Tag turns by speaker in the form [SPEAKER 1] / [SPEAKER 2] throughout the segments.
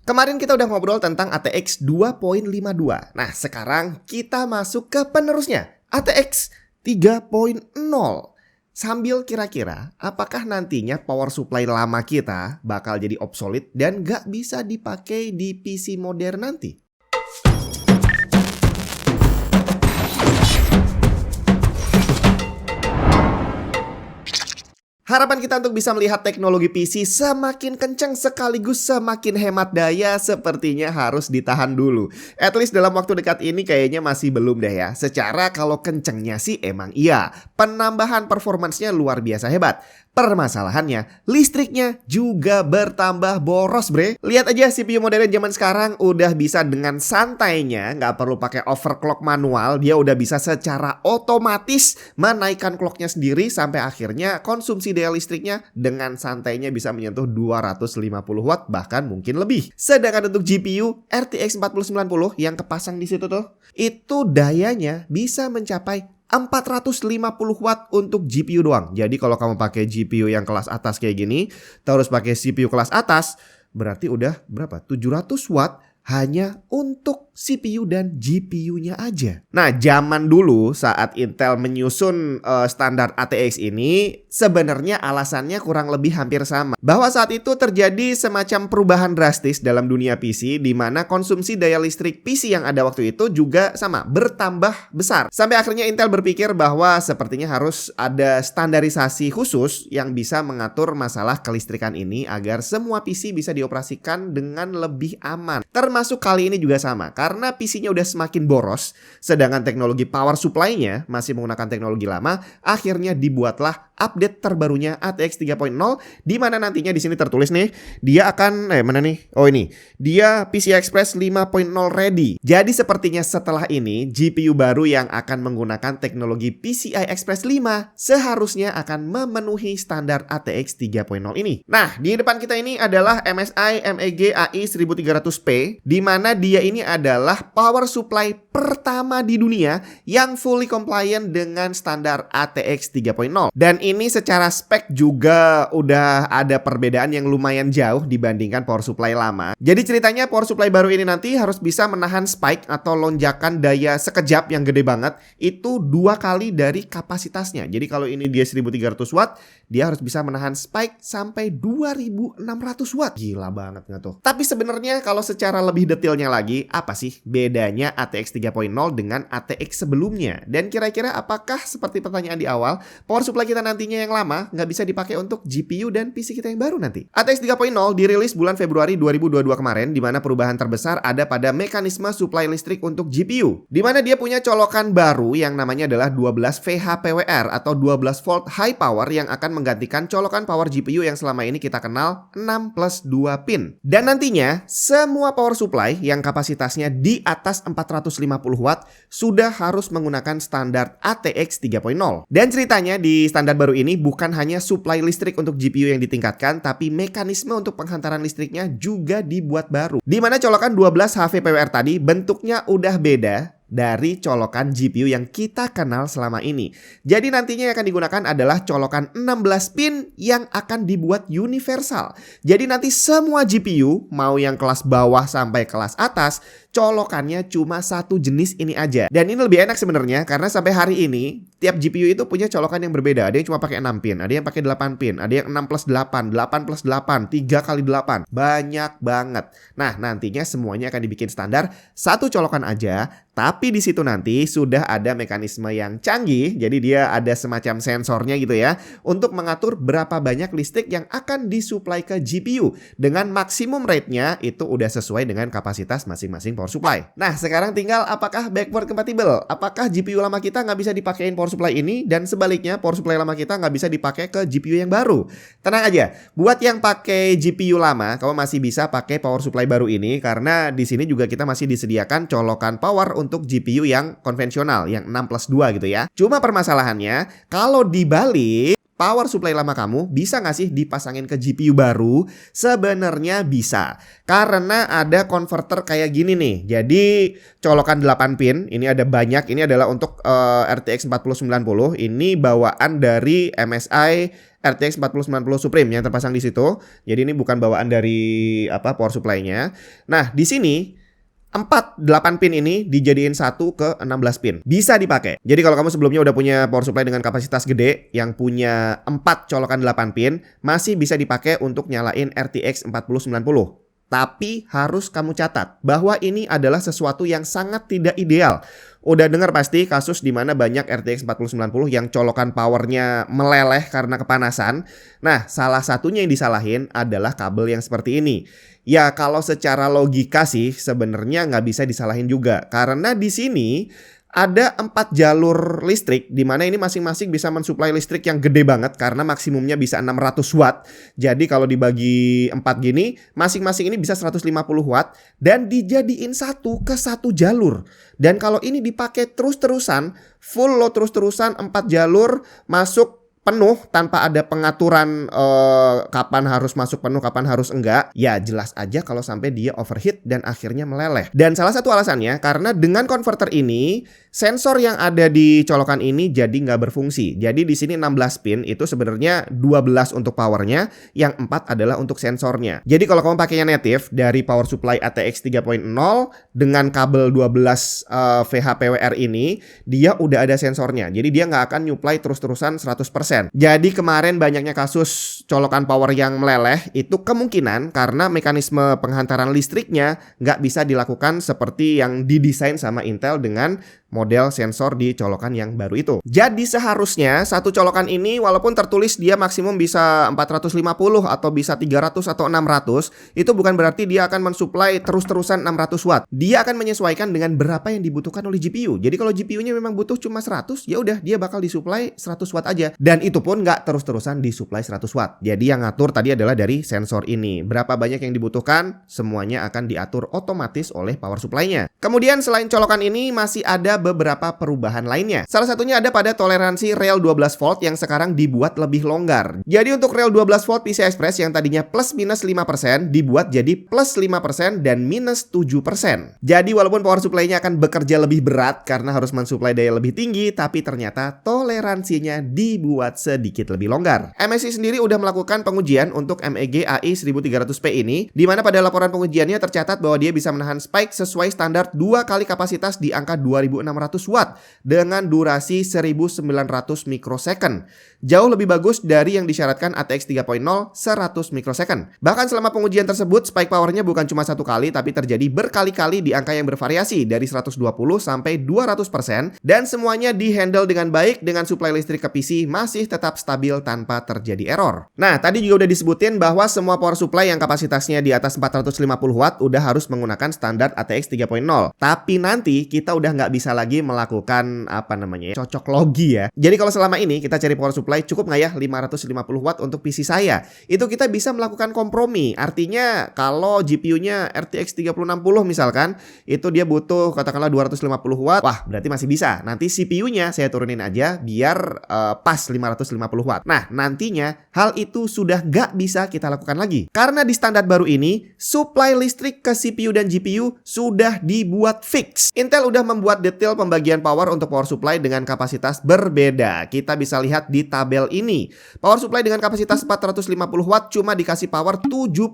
[SPEAKER 1] Kemarin kita udah ngobrol tentang ATX 2.52. Nah, sekarang kita masuk ke penerusnya, ATX 3.0. Sambil kira-kira, apakah nantinya power supply lama kita bakal jadi obsolete dan gak bisa dipakai di PC modern nanti? Harapan kita untuk bisa melihat teknologi PC semakin kencang sekaligus semakin hemat daya sepertinya harus ditahan dulu. At least dalam waktu dekat ini kayaknya masih belum deh ya. Secara kalau kencengnya sih emang iya. Penambahan performansnya luar biasa hebat. Permasalahannya, listriknya juga bertambah boros bre. Lihat aja CPU modern zaman sekarang udah bisa dengan santainya, nggak perlu pakai overclock manual. Dia udah bisa secara otomatis menaikkan clocknya sendiri sampai akhirnya konsumsi daya listriknya dengan santainya bisa menyentuh 250 watt bahkan mungkin lebih. Sedangkan untuk GPU RTX 4090 yang kepasang di situ tuh, itu dayanya bisa mencapai 450 watt untuk GPU doang. Jadi kalau kamu pakai GPU yang kelas atas kayak gini, terus pakai CPU kelas atas, berarti udah berapa? 700 watt hanya untuk CPU dan GPU-nya aja. Nah, zaman dulu saat Intel menyusun standar ATX ini, sebenarnya alasannya kurang lebih hampir sama. Bahwa saat itu terjadi semacam perubahan drastis dalam dunia PC, di mana konsumsi daya listrik PC yang ada waktu itu juga sama, bertambah besar. Sampai akhirnya Intel berpikir bahwa sepertinya harus ada standarisasi khusus yang bisa mengatur masalah kelistrikan ini agar semua PC bisa dioperasikan dengan lebih aman. Termasuk kali ini juga sama, karena PC-nya udah semakin boros, sedangkan teknologi power supply-nya masih menggunakan teknologi lama, akhirnya dibuatlah update terbarunya ATX 3.0, di mana nantinya di sini tertulis nih, dia akan mana nih? Oh ini, dia PCI Express 5.0 ready. Jadi sepertinya setelah ini GPU baru yang akan menggunakan teknologi PCI Express 5 seharusnya akan memenuhi standar ATX 3.0 ini. Nah, di depan kita ini adalah MSI MEG AI 1300P, di mana dia ini adalah power supply pertama di dunia yang fully compliant dengan standar ATX 3.0. Dan ini secara spek juga udah ada perbedaan yang lumayan jauh dibandingkan power supply lama. Jadi ceritanya power supply baru ini nanti harus bisa menahan spike atau lonjakan daya sekejap yang gede banget, itu 2 kali dari kapasitasnya. Jadi kalau ini dia 1300 watt, dia harus bisa menahan spike sampai 2600 watt. Gila banget nggak tuh? Tapi sebenarnya kalau secara lebih detailnya lagi, apa sih bedanya ATX 3.0 dengan ATX sebelumnya? Dan kira-kira apakah seperti pertanyaan di awal, power supply kita nantinya yang lama nggak bisa dipakai untuk GPU dan PC kita yang baru nanti? ATX 3.0 dirilis bulan Februari 2022 kemarin, di mana perubahan terbesar ada pada mekanisme supply listrik untuk GPU, di mana dia punya colokan baru yang namanya adalah 12 VHPWR atau 12 volt high power yang akan menggantikan colokan power GPU yang selama ini kita kenal 6+2 pin. Dan nantinya semua power supply yang kapasitasnya di atas 450 watt sudah harus menggunakan standar ATX 3.0. Dan ceritanya di standar baru ini bukan hanya supply listrik untuk GPU yang ditingkatkan, tapi mekanisme untuk penghantaran listriknya juga dibuat baru. Di mana colokan 12 HVPWR tadi bentuknya udah beda dari colokan GPU yang kita kenal selama ini. Jadi nantinya yang akan digunakan adalah colokan 16 pin yang akan dibuat universal. Jadi nanti semua GPU, mau yang kelas bawah sampai kelas atas, colokannya cuma satu jenis ini aja. Dan ini lebih enak sebenarnya karena sampai hari ini tiap GPU itu punya colokan yang berbeda. Ada yang cuma pakai 6 pin, ada yang pakai 8 pin, ada yang 6+8, 8+8, 3x8. Banyak banget. Nah, nantinya semuanya akan dibikin standar satu colokan aja. Tapi di situ nanti sudah ada mekanisme yang canggih, jadi dia ada semacam sensornya gitu ya, untuk mengatur berapa banyak listrik yang akan disuplai ke GPU. Dengan maksimum rate-nya itu udah sesuai dengan kapasitas masing-masing power supply. Nah, sekarang tinggal apakah backward compatible? Apakah GPU lama kita nggak bisa dipakein power supply ini, dan sebaliknya power supply lama kita nggak bisa dipakai ke GPU yang baru? Tenang aja, buat yang pakai GPU lama, kamu masih bisa pakai power supply baru ini, karena di sini juga kita masih disediakan colokan power untuk GPU yang konvensional, yang 6+2 gitu ya. Cuma permasalahannya, kalau dibalik, power supply lama kamu bisa nggak sih dipasangin ke GPU baru? Sebenarnya bisa. Karena ada converter kayak gini nih. Jadi colokan 8 pin, ini ada banyak. Ini adalah untuk RTX 4090. Ini bawaan dari MSI RTX 4090 Supreme yang terpasang di situ. Jadi ini bukan bawaan dari power supply-nya. Nah, di sini 8 pin ini dijadiin 1 ke 16 pin. Bisa dipakai. Jadi kalau kamu sebelumnya udah punya power supply dengan kapasitas gede yang punya 4 colokan 8 pin, masih bisa dipakai untuk nyalain RTX 4090. Tapi harus kamu catat bahwa ini adalah sesuatu yang sangat tidak ideal. Udah dengar pasti kasus di mana banyak RTX 4090 yang colokan powernya meleleh karena kepanasan. Nah, salah satunya yang disalahin adalah kabel yang seperti ini. Ya, kalau secara logika sih sebenarnya nggak bisa disalahin juga. Karena di sini ada 4 jalur listrik di mana ini masing-masing bisa mensuplai listrik yang gede banget karena maksimumnya bisa 600 watt. Jadi kalau dibagi 4 gini, masing-masing ini bisa 150 watt dan dijadiin satu ke satu jalur. Dan kalau ini dipakai terus-terusan, full load terus-terusan 4 jalur masuk penuh tanpa ada pengaturan kapan harus masuk penuh, kapan harus enggak. Ya jelas aja kalau sampai dia overheat dan akhirnya meleleh. Dan salah satu alasannya karena dengan converter ini sensor yang ada di colokan ini jadi nggak berfungsi. Jadi di sini 16 pin itu sebenarnya 12 untuk powernya, yang 4 adalah untuk sensornya. Jadi kalau kamu pakainya native dari power supply ATX 3.0 dengan kabel 12 VHPWR ini, dia udah ada sensornya. Jadi dia nggak akan nyuplai terus-terusan 100%. Jadi kemarin banyaknya kasus colokan power yang meleleh itu kemungkinan karena mekanisme penghantaran listriknya nggak bisa dilakukan seperti yang didesain sama Intel dengan model sensor di colokan yang baru itu. Jadi seharusnya satu colokan ini walaupun tertulis dia maksimum bisa 450 atau bisa 300 atau 600, itu bukan berarti dia akan mensuplai terus-terusan 600 watt. Dia akan menyesuaikan dengan berapa yang dibutuhkan oleh GPU. Jadi kalau GPU-nya memang butuh cuma 100, ya udah dia bakal disuplai 100 watt aja. Dan itu pun nggak terus-terusan disuplai 100 watt. Jadi yang ngatur tadi adalah dari sensor ini. Berapa banyak yang dibutuhkan, semuanya akan diatur otomatis oleh power supply-nya. Kemudian selain colokan ini masih ada beberapa perubahan lainnya. Salah satunya ada pada toleransi rel 12 volt yang sekarang dibuat lebih longgar. Jadi untuk rel 12 volt PCI Express yang tadinya plus minus 5% dibuat jadi plus 5% dan minus 7%. Jadi walaupun power supply-nya akan bekerja lebih berat karena harus mensuplai daya lebih tinggi, tapi ternyata toleransinya dibuat sedikit lebih longgar. MSI sendiri udah melakukan pengujian untuk MEG AI 1300P ini, di mana pada laporan pengujiannya tercatat bahwa dia bisa menahan spike sesuai standar 2 kali kapasitas di angka 2600 watt dengan durasi 1900 mikrosecond. Jauh lebih bagus dari yang disyaratkan ATX 3.0 100 mikrosecond. Bahkan selama pengujian tersebut spike powernya bukan cuma 1 kali tapi terjadi berkali-kali di angka yang bervariasi dari 120 sampai 200% dan semuanya dihandle dengan baik dengan suplai listrik ke PC masih tetap stabil tanpa terjadi error. Nah, tadi juga udah disebutin bahwa semua power supply yang kapasitasnya di atas 450 watt udah harus menggunakan standar ATX 3.0. Tapi nanti kita udah nggak bisa lagi melakukan cocok logi ya. Jadi kalau selama ini kita cari power supply cukup nggak ya 550 watt untuk PC saya, itu kita bisa melakukan kompromi. Artinya kalau GPU-nya RTX 3060 misalkan, itu dia butuh katakanlah 250 watt, wah berarti masih bisa. Nanti CPU-nya saya turunin aja biar pas 550 watt. Nah nantinya hal itu sudah nggak bisa kita lakukan lagi. Karena di standar baru ini, supply listrik ke CPU dan GPU sudah dibuat fix. Intel udah membuat detail pembagian power untuk power supply dengan kapasitas berbeda. Kita bisa lihat di tabel ini. Power supply dengan kapasitas 450 watt cuma dikasih power 75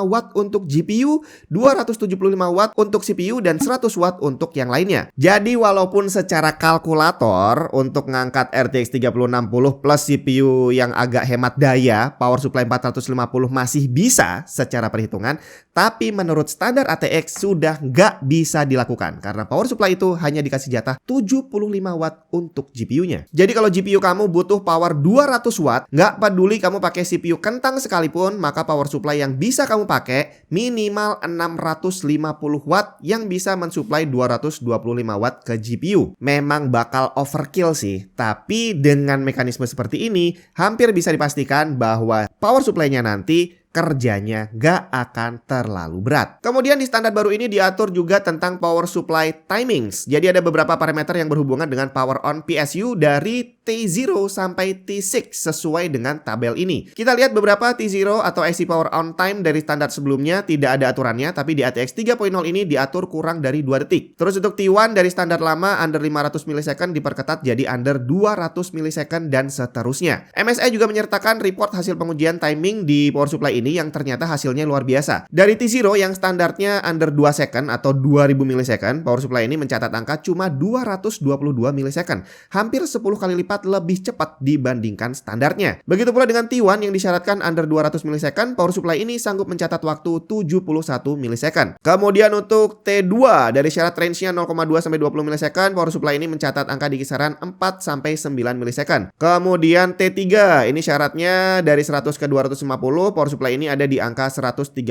[SPEAKER 1] watt untuk GPU, 275 watt untuk CPU, dan 100 watt untuk yang lainnya. Jadi walaupun secara kalkulator untuk ngangkat RTX 3060 plus CPU yang agak hemat daya, power supply 450 masih bisa secara perhitungan, tapi menurut standar ATX sudah nggak bisa dilakukan karena power supply itu hanya dikasih jatah 75 watt untuk GPU-nya. Jadi kalau GPU kamu butuh power 200 watt, nggak peduli kamu pakai CPU kentang sekalipun, maka power supply yang bisa kamu pakai minimal 650 watt yang bisa mensuplai 225 watt ke GPU. Memang bakal overkill sih, tapi dengan mekanisme seperti ini, hampir bisa dipastikan bahwa power supply-nya nanti kerjanya nggak akan terlalu berat. Kemudian di standar baru ini diatur juga tentang power supply timings. Jadi ada beberapa parameter yang berhubungan dengan power on PSU dari T0 sampai T6 sesuai dengan tabel ini. Kita lihat beberapa T0 atau AC power on time dari standar sebelumnya tidak ada aturannya, tapi di ATX 3.0 ini diatur kurang dari 2 detik. Terus untuk T1 dari standar lama under 500 millisecond diperketat jadi under 200 millisecond dan seterusnya. MSI juga menyertakan report hasil pengujian timing di power supply ini yang ternyata hasilnya luar biasa. Dari T0 yang standarnya under 2 second atau 2000 millisecond, power supply ini mencatat angka cuma 222 millisecond. Hampir 10 kali lipat lebih cepat dibandingkan standarnya. Begitu pula dengan T1 yang disyaratkan under 200 millisecond, power supply ini sanggup mencatat waktu 71 millisecond. Kemudian untuk T2 dari syarat range-nya 0,2 sampai 20 millisecond, power supply ini mencatat angka di kisaran 4 sampai 9 millisecond. Kemudian T3 ini syaratnya dari 100 ke 250, power supply ini ada di angka 138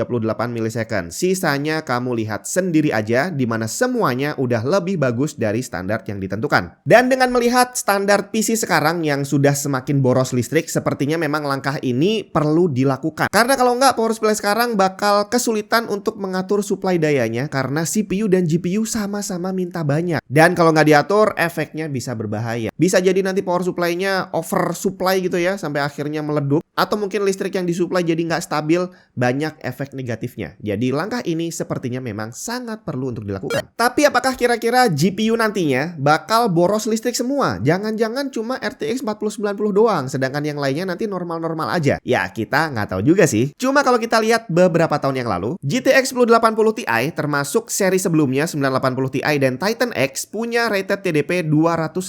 [SPEAKER 1] millisecond. Sisanya kamu lihat sendiri aja, di mana semuanya udah lebih bagus dari standar yang ditentukan. Dan dengan melihat standar PC sekarang yang sudah semakin boros listrik, sepertinya memang langkah ini perlu dilakukan. Karena kalau nggak, power supply sekarang bakal kesulitan untuk mengatur supply dayanya karena CPU dan GPU sama-sama minta banyak. Dan kalau nggak diatur, efeknya bisa berbahaya. Bisa jadi nanti power supply-nya oversupply gitu ya, sampai akhirnya meledup. Atau mungkin listrik yang disuplai jadi nggak stabil, banyak efek negatifnya. Jadi langkah ini sepertinya memang sangat perlu untuk dilakukan. Tapi apakah kira-kira GPU nantinya bakal boros listrik semua? Jangan-jangan cuma RTX 4090 doang, sedangkan yang lainnya nanti normal-normal aja. Ya kita nggak tahu juga sih. Cuma kalau kita lihat beberapa tahun yang lalu, GTX 1080 Ti termasuk seri sebelumnya 980 Ti dan Titan X punya rated TDP 250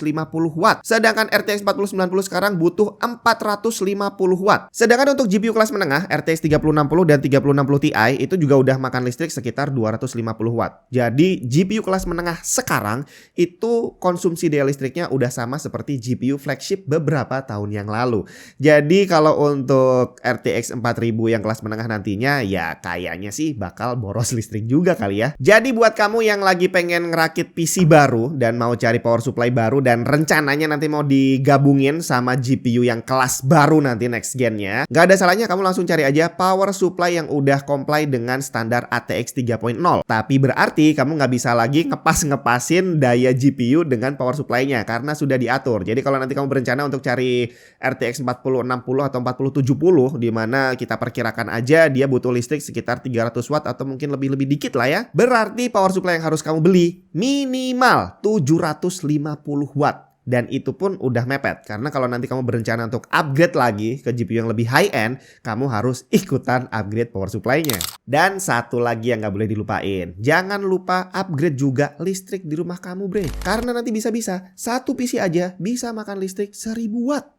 [SPEAKER 1] watt. Sedangkan RTX 4090 sekarang butuh 450 watt. Sedangkan untuk GPU kelas menengah RTX 3060 dan 3060 Ti itu juga udah makan listrik sekitar 250 watt. Jadi GPU kelas menengah sekarang itu konsumsi daya listriknya udah sama seperti GPU flagship beberapa tahun yang lalu. Jadi kalau untuk RTX 4000 yang kelas menengah nantinya ya kayaknya sih bakal boros listrik juga kali ya. Jadi buat kamu yang lagi pengen ngerakit PC baru dan mau cari power supply baru dan rencananya nanti mau digabungin sama GPU yang kelas baru nanti next gen-nya, nggak ada salahnya kamu langsung cari aja power supply yang udah comply dengan standar ATX 3.0. Tapi berarti kamu nggak bisa lagi ngepasin daya GPU dengan power supply-nya karena sudah diatur. Jadi kalau nanti kamu berencana untuk cari RTX 4060 atau 4070 di mana kita perkirakan aja dia butuh listrik sekitar 300 watt atau mungkin lebih dikit lah ya. Berarti power supply yang harus kamu beli minimal 750 watt. Dan itu pun udah mepet. Karena kalau nanti kamu berencana untuk upgrade lagi ke GPU yang lebih high end, kamu harus ikutan upgrade power supply-nya. Dan satu lagi yang gak boleh dilupain, jangan lupa upgrade juga listrik di rumah kamu, bre. Karena nanti bisa-bisa satu PC aja bisa makan listrik 1000 watt.